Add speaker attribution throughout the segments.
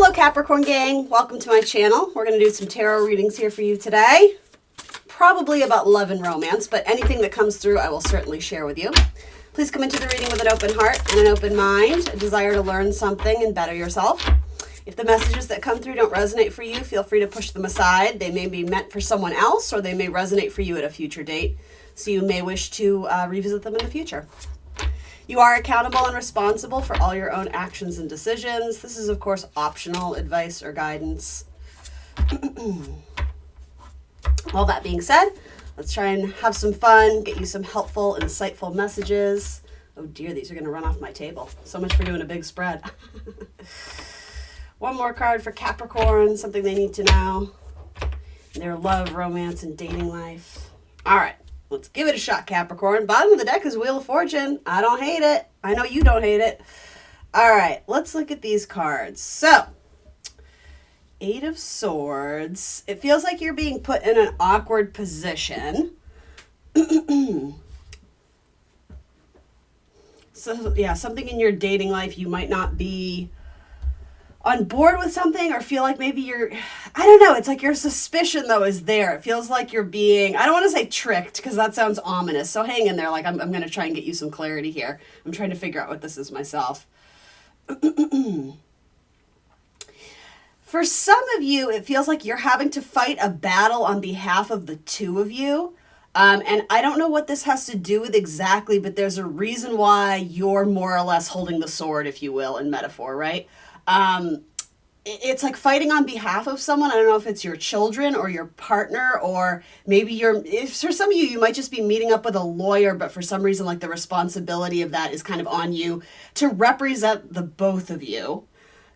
Speaker 1: Hello Capricorn gang, welcome to my channel. We're going to do some tarot readings here for you today. Probably about love and romance, but anything that comes through I will certainly share with you. Please come into the reading with an open heart and an open mind, a desire to learn something and better yourself. If the messages that come through don't resonate for you, feel free to push them aside. They may be meant for someone else or they may resonate for you at a future date, so you may wish to revisit them in the future. You are accountable and responsible for all your own actions and decisions. This is, of course, optional advice or guidance. All that being said, let's try and have some fun, get you some helpful, insightful messages. Oh dear, these are going to run off my table. So much for doing a big spread. One more card for Capricorn, something they need to know. Their love, romance, and dating life. All right. Let's give it a shot, Capricorn. Bottom of the deck is Wheel of Fortune. I don't hate it. I know you don't hate it. All right, let's look at these cards. So, Eight of Swords. It feels like you're being put in an awkward position. So, yeah, something in your dating life you might not be on board with something or feel like maybe you're, I don't know, it's like your suspicion though is there. It feels like you're being, I don't want to say tricked because that sounds ominous. So hang in there, like I'm going to try and get you some clarity here. I'm trying to figure out what this is myself. For some of you, it feels like you're having to fight a battle on behalf of the two of you. And I don't know what this has to do with exactly, but there's a reason why you're more or less holding the sword, if you will, in metaphor, right? It's like fighting on behalf of someone. I don't know if it's your children or your partner, or maybe if for some of you, you might just be meeting up with a lawyer, but for some reason, like the responsibility of that is kind of on you to represent the both of you.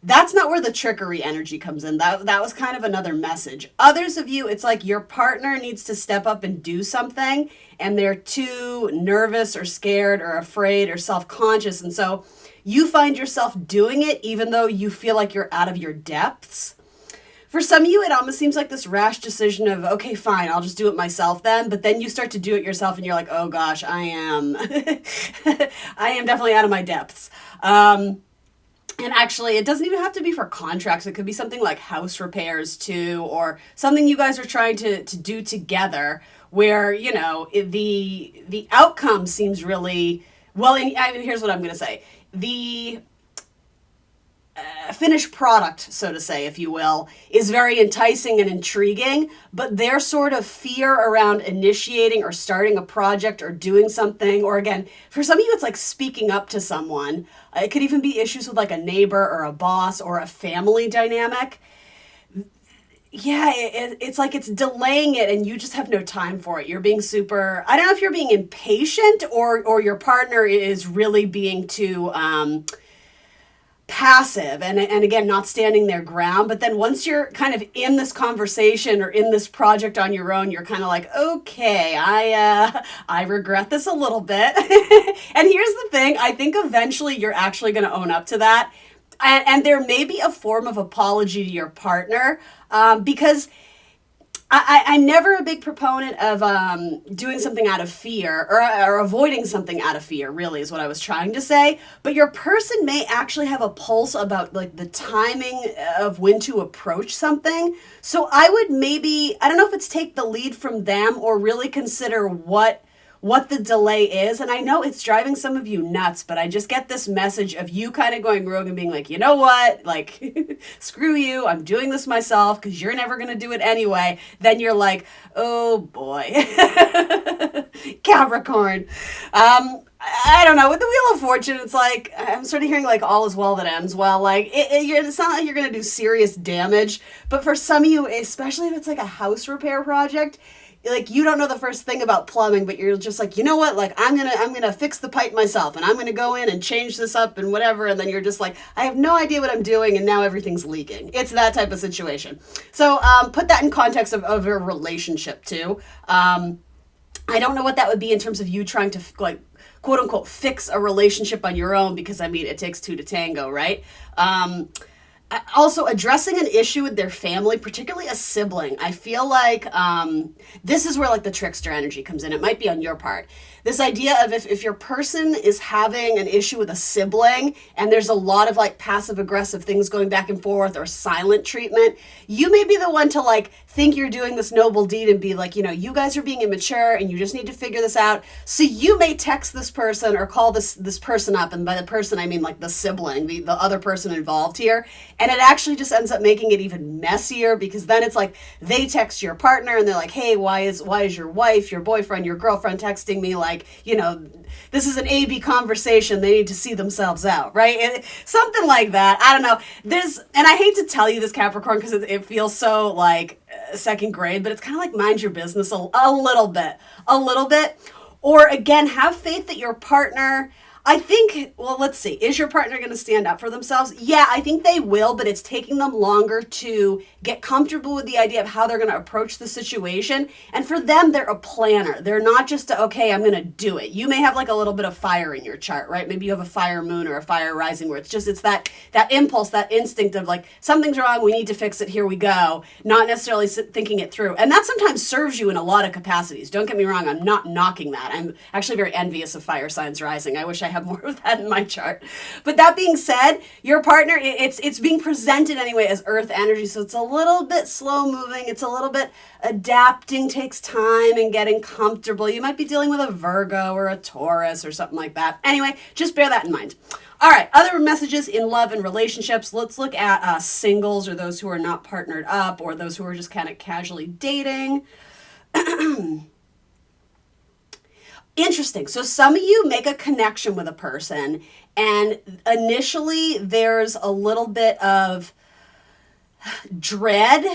Speaker 1: That's not where the trickery energy comes in. That was kind of another message. Others of you, it's like your partner needs to step up and do something, and they're too nervous or scared or afraid or self-conscious. And so you find yourself doing it even though you feel like you're out of your depths. For some of you, it almost seems like this rash decision of, okay, fine, I'll just do it myself then. But then you start to do it yourself and you're like, oh gosh, I am definitely out of my depths. And actually, it doesn't even have to be for contracts. It could be something like house repairs too, or something you guys are trying to do together where, you know, the outcome seems really, well, and here's what I'm going to say. The finished product, so to say, if you will, is very enticing and intriguing, but their sort of fear around initiating or starting a project or doing something, or again, for some of you, it's like speaking up to someone. It could even be issues with like a neighbor or a boss or a family dynamic. Yeah, it's like it's delaying it and you just have no time for it. You're being super, I don't know if you're being impatient or your partner is really being too passive and again, not standing their ground. But then once you're kind of in this conversation or in this project on your own, you're kind of like, okay, I regret this a little bit. And here's the thing, I think eventually you're actually going to own up to that. And there may be a form of apology to your partner because I'm never a big proponent of doing something out of fear or avoiding something out of fear, really, is what I was trying to say. But your person may actually have a pulse about like the timing of when to approach something. So I would maybe, I don't know if it's take the lead from them or really consider what the delay is. And I know it's driving some of you nuts, but I just get this message of you kind of going rogue and being like, you know what, like, screw you, I'm doing this myself because you're never going to do it anyway. Then you're like, oh boy, Capricorn. I don't know, with the Wheel of Fortune, it's like, I'm sort of hearing like all is well that ends well. Like, it's not like you're going to do serious damage, but for some of you, especially if it's like a house repair project, like you don't know the first thing about plumbing, but you're just like, you know what, like I'm gonna fix the pipe myself and I'm gonna go in and change this up and whatever, and then you're just like, I have no idea what I'm doing and now everything's leaking. It's that type of situation. So put that in context of a relationship too. I don't know what that would be in terms of you trying to like quote unquote fix a relationship on your own, because I mean it takes two to tango, right? Also, addressing an issue with their family, particularly a sibling. I feel like this is where like the trickster energy comes in. It might be on your part. This idea of if your person is having an issue with a sibling and there's a lot of like passive aggressive things going back and forth or silent treatment, you may be the one to like think you're doing this noble deed and be like, you guys are being immature and you just need to figure this out. So you may text this person or call this person up, and by the person I mean like the sibling, the other person involved here, and it actually just ends up making it even messier, because then it's like they text your partner and they're like, hey, why is your wife, your boyfriend, your girlfriend texting me like, this is an A-B conversation. They need to see themselves out, right? Something like that. I don't know. And I hate to tell you this, Capricorn, because it feels so like second grade, but it's kind of like mind your business a little bit. Or again, have faith that your partner, I think, well, let's see. Is your partner going to stand up for themselves? Yeah, I think they will, but it's taking them longer to get comfortable with the idea of how they're going to approach the situation. And for them, they're a planner. They're not just, okay, I'm going to do it. You may have like a little bit of fire in your chart, right? Maybe you have a fire moon or a fire rising where it's that impulse, that instinct of like, something's wrong, we need to fix it, here we go. Not necessarily thinking it through. And that sometimes serves you in a lot of capacities. Don't get me wrong, I'm not knocking that. I'm actually very envious of fire signs rising. I wish I have more of that in my chart. But that being said, your partner, it's being presented anyway as earth energy, so it's a little bit slow moving, it's a little bit adapting, takes time and getting comfortable. You might be dealing with a Virgo or a Taurus or something like that. Anyway, just bear that in mind. All right, other messages in love and relationships. Let's look at singles, or those who are not partnered up, or those who are just kind of casually dating. Interesting. So some of you make a connection with a person, and initially there's a little bit of dread.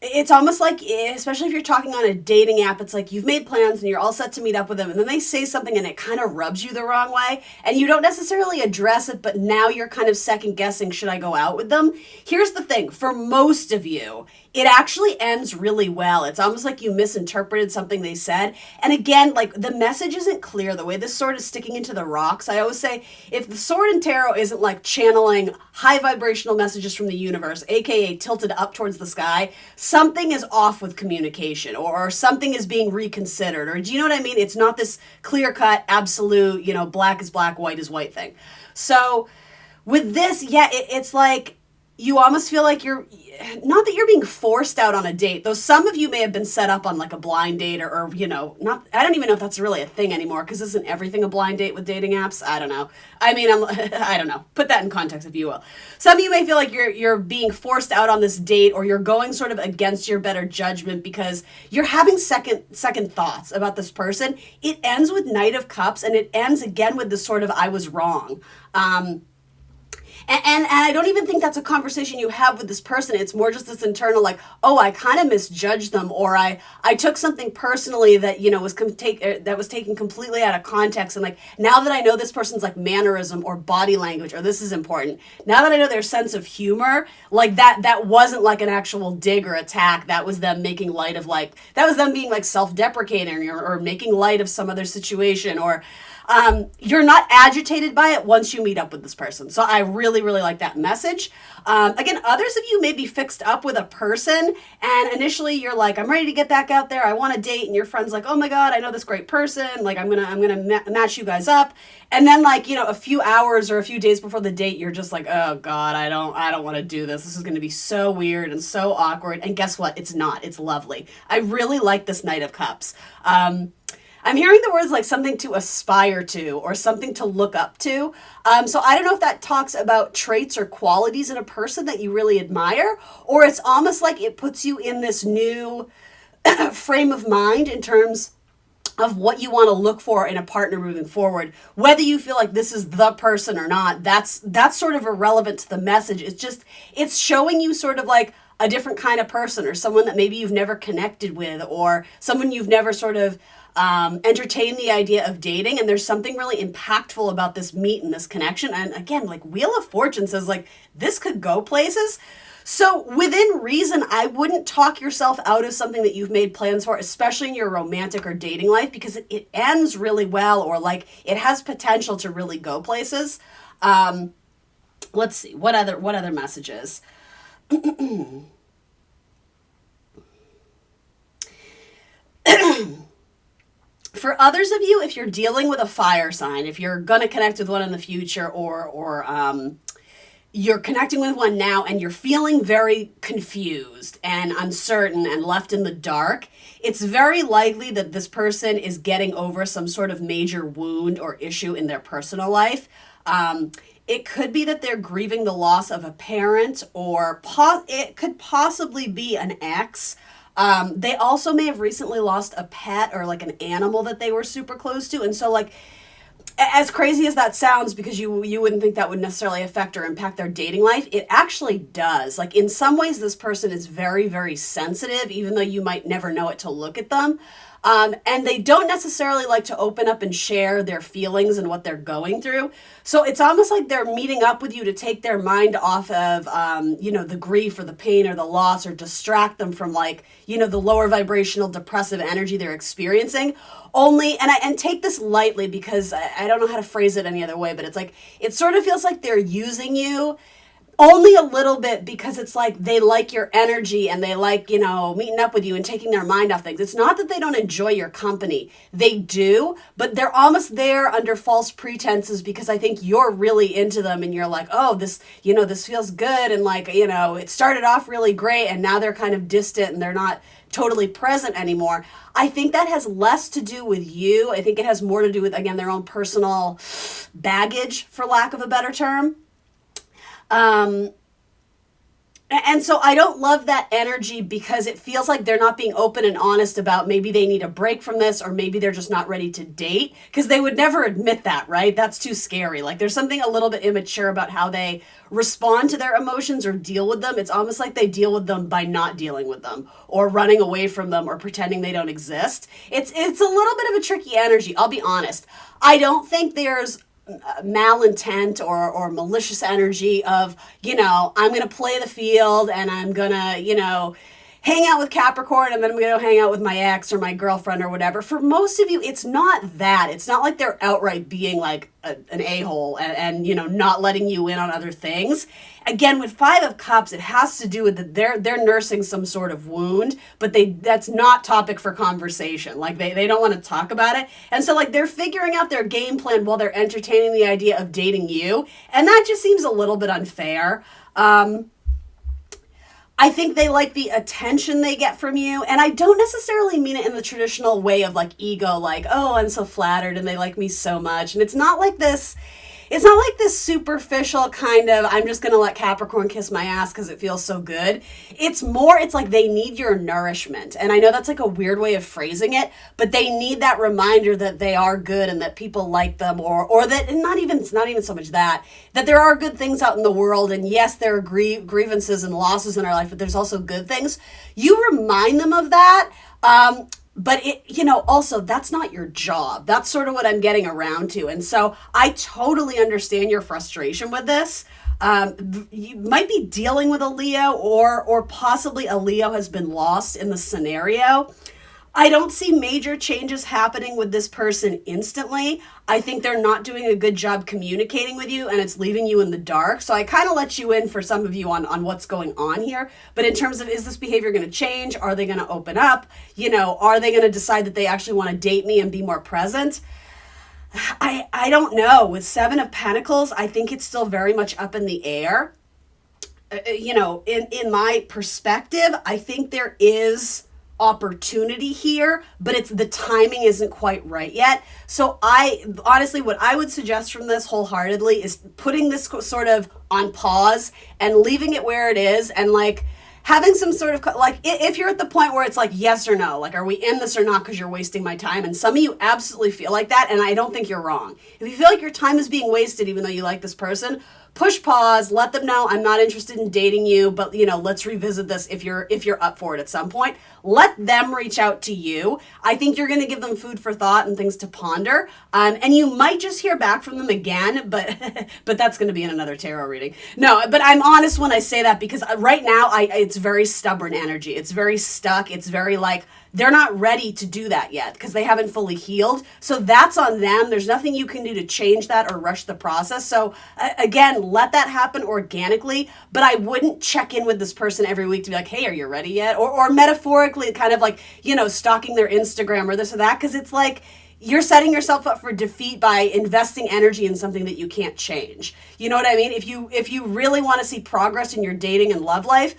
Speaker 1: It's almost like, especially if you're talking on a dating app, it's like you've made plans and you're all set to meet up with them, and then they say something and it kind of rubs you the wrong way, and you don't necessarily address it, but now you're kind of second guessing, should I go out with them? Here's the thing, for most of you, it actually ends really well. It's almost like you misinterpreted something they said. And again, like the message isn't clear. The way this sword is sticking into the rocks, I always say, if the sword in tarot isn't like channeling high vibrational messages from the universe, aka tilted up towards the sky, something is off with communication, or something is being reconsidered, or do you know what I mean? It's not this clear-cut, absolute, black is black, white is white thing. So with this, yeah, it's like you almost feel like not that you're being forced out on a date, though some of you may have been set up on like a blind date or not. I don't even know if that's really a thing anymore, because isn't everything a blind date with dating apps? I don't know. I mean, I don't know. Put that in context if you will. Some of you may feel like you're being forced out on this date, or you're going sort of against your better judgment because you're having second thoughts about this person. It ends with Knight of Cups, and it ends again with this sort of I was wrong. And I don't even think that's a conversation you have with this person. It's more just this internal like, oh, I kind of misjudged them, or I took something personally that was taken completely out of context, and like now that I know this person's like mannerism or body language, or this is important. Now that I know their sense of humor, like that wasn't like an actual dig or attack. That was them making light of that was them being like self-deprecating or making light of some other situation, or you're not agitated by it once you meet up with this person. So I really, really like that message. Again, others of you may be fixed up with a person, and initially you're like, I'm ready to get back out there. I want to date. And your friend's like, oh my God, I know this great person. Like, I'm going to match you guys up. And then a few hours or a few days before the date, you're just like, oh God, I don't want to do this. This is going to be so weird and so awkward. And guess what? It's not. It's lovely. I really like this Knight of Cups. I'm hearing the words like something to aspire to or something to look up to. So I don't know if that talks about traits or qualities in a person that you really admire, or it's almost like it puts you in this new frame of mind in terms of what you want to look for in a partner moving forward. Whether you feel like this is the person or not, that's sort of irrelevant to the message. It's showing you sort of like a different kind of person, or someone that maybe you've never connected with, or someone you've never sort of entertain the idea of dating, and there's something really impactful about this meet and this connection. And again, like Wheel of Fortune says, like this could go places. So within reason, I wouldn't talk yourself out of something that you've made plans for, especially in your romantic or dating life, because it ends really well, or like it has potential to really go places. Let's see, what other messages? For others of you, if you're dealing with a fire sign, if you're going to connect with one in the future, or you're connecting with one now and you're feeling very confused and uncertain and left in the dark, it's very likely that this person is getting over some sort of major wound or issue in their personal life. It could be that they're grieving the loss of a parent, or it could possibly be an ex. They also may have recently lost a pet or like an animal that they were super close to. And so, like, as crazy as that sounds, because you wouldn't think that would necessarily affect or impact their dating life, it actually does. Like, in some ways, this person is very, very sensitive, even though you might never know it to look at them. And they don't necessarily like to open up and share their feelings and what they're going through. So it's almost like they're meeting up with you to take their mind off of, the grief or the pain or the loss, or distract them from, like, the lower vibrational depressive energy they're experiencing. And take this lightly, because I don't know how to phrase it any other way, but it's like, it sort of feels like they're using you only a little bit, because it's like they like your energy and they like, meeting up with you and taking their mind off things. It's not that they don't enjoy your company. They do, but they're almost there under false pretenses, because I think you're really into them and you're like, oh, this feels good. And like, it started off really great and now they're kind of distant and they're not totally present anymore. I think that has less to do with you. I think it has more to do with, again, their own personal baggage, for lack of a better term. And so I don't love that energy, because it feels like they're not being open and honest about maybe they need a break from this, or maybe they're just not ready to date, because they would never admit that, right? That's too scary. Like, there's something a little bit immature about how they respond to their emotions or deal with them. It's almost like they deal with them by not dealing with them, or running away from them, or pretending they don't exist. It's a little bit of a tricky energy, I'll be honest. I don't think there's malintent or malicious energy of, I'm going to play the field and I'm going to, hang out with Capricorn and then I'm going to hang out with my ex or my girlfriend or whatever. For most of you, it's not that. It's not like they're outright being like an a-hole and not letting you in on other things. Again, with Five of Cups, it has to do with that they're nursing some sort of wound, but that's not topic for conversation. Like, they don't want to talk about it. And so, like, they're figuring out their game plan while they're entertaining the idea of dating you. And that just seems a little bit unfair. I think they like the attention they get from you. And I don't necessarily mean it in the traditional way of like ego, like, oh, I'm so flattered and they like me so much. And it's not like this superficial kind of, I'm just going to let Capricorn kiss my ass because it feels so good. It's like they need your nourishment. And I know that's like a weird way of phrasing it, but they need that reminder that they are good and that people like them, or that, and it's not even so much that there are good things out in the world. And yes, there are grievances and losses in our life, but there's also good things. You remind them of that. But also that's not your job. That's sort of what I'm getting around to. And so I totally understand your frustration with this. You might be dealing with a Leo, or possibly a Leo has been lost in the scenario. I don't see major changes happening with this person instantly. I think they're not doing a good job communicating with you, and it's leaving you in the dark. So I kind of let you in for some of you on what's going on here. But in terms of, is this behavior going to change? Are they going to open up? Are they going to decide that they actually want to date me and be more present? I don't know. With Seven of Pentacles, I think it's still very much up in the air. In my perspective, I think there is opportunity here, but the timing isn't quite right yet. So I honestly, what I would suggest from this wholeheartedly is putting this sort of on pause and leaving it where it is, and like having some sort of, like, if you're at the point where it's like yes or no, like, are we in this or not because you're wasting my time? And some of you absolutely feel like that, and I don't think you're wrong. If you feel like your time is being wasted even though you like this person, push pause, let them know, I'm not interested in dating you, but let's revisit this if you're up for it at some point. Let them reach out to you. I think you're going to give them food for thought and things to ponder. And you might just hear back from them again, but that's going to be in another tarot reading. No, but I'm honest when I say that, because right now it's very stubborn energy. It's very stuck. It's very like they're not ready to do that yet because they haven't fully healed. So that's on them. There's nothing you can do to change that or rush the process. So again, let that happen organically, but I wouldn't check in with this person every week to be like, hey, are you ready yet? Or metaphorically kind of like, stalking their Instagram or this or that, because it's like, you're setting yourself up for defeat by investing energy in something that you can't change. You know what I mean? If you really want to see progress in your dating and love life,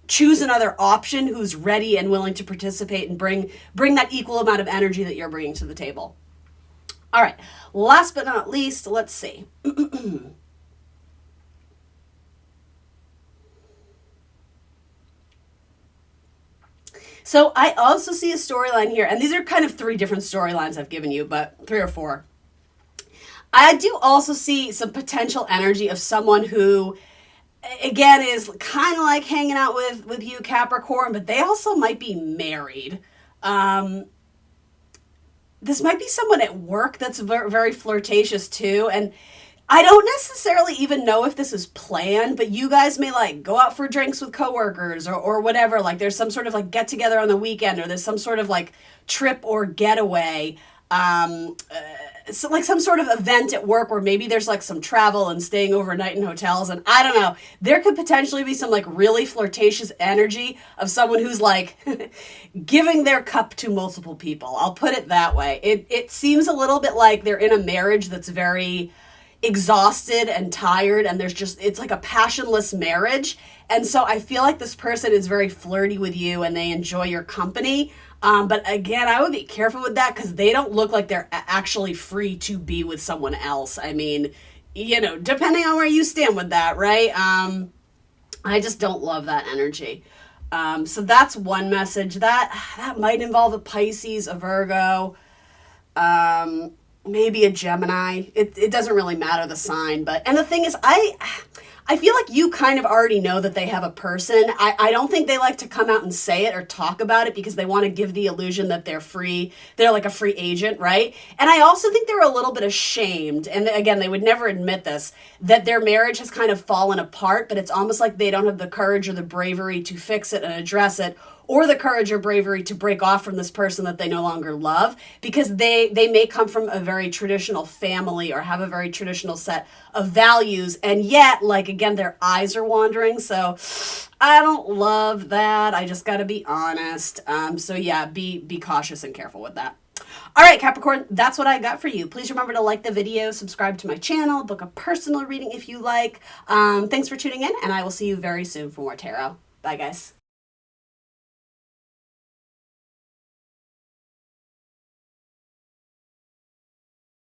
Speaker 1: choose another option who's ready and willing to participate and bring that equal amount of energy that you're bringing to the table. All right. Last but not least, let's see. So I also see a storyline here, and these are kind of 3 different storylines I've given you, but 3 or 4. I do also see some potential energy of someone who, again, is kind of like hanging out with you, Capricorn, but they also might be married. This might be someone at work that's very, very flirtatious too, and I don't necessarily even know if this is planned, but you guys may like go out for drinks with coworkers or whatever. Like there's some sort of like get together on the weekend, or there's some sort of like trip or getaway. So like some sort of event at work where maybe there's like some travel and staying overnight in hotels. And I don't know, there could potentially be some like really flirtatious energy of someone who's like giving their cup to multiple people. I'll put it that way. It seems a little bit like they're in a marriage that's very exhausted and tired, and it's like a passionless marriage. And so I feel like this person is very flirty with you and they enjoy your company. But again, I would be careful with that because they don't look like they're actually free to be with someone else. I mean, depending on where you stand with that, right? I just don't love that energy. So that's one message. That might involve a Pisces, a Virgo, maybe a Gemini. It doesn't really matter the sign, and the thing is, I feel like you kind of already know that they have a person. I don't think they like to come out and say it or talk about it because they want to give the illusion that they're free. They're like a free agent, right? And I also think they're a little bit ashamed. And again, they would never admit this, that their marriage has kind of fallen apart, but it's almost like they don't have the courage or the bravery to fix it and address it, or the courage or bravery to break off from this person that they no longer love, because they may come from a very traditional family or have a very traditional set of values, and yet, like, again, their eyes are wandering. So I don't love that. I just got to be honest. So yeah, be cautious and careful with that. All right, Capricorn, that's what I got for you. Please remember to like the video, subscribe to my channel, book a personal reading if you like. Thanks for tuning in, and I will see you very soon for more tarot. Bye, guys.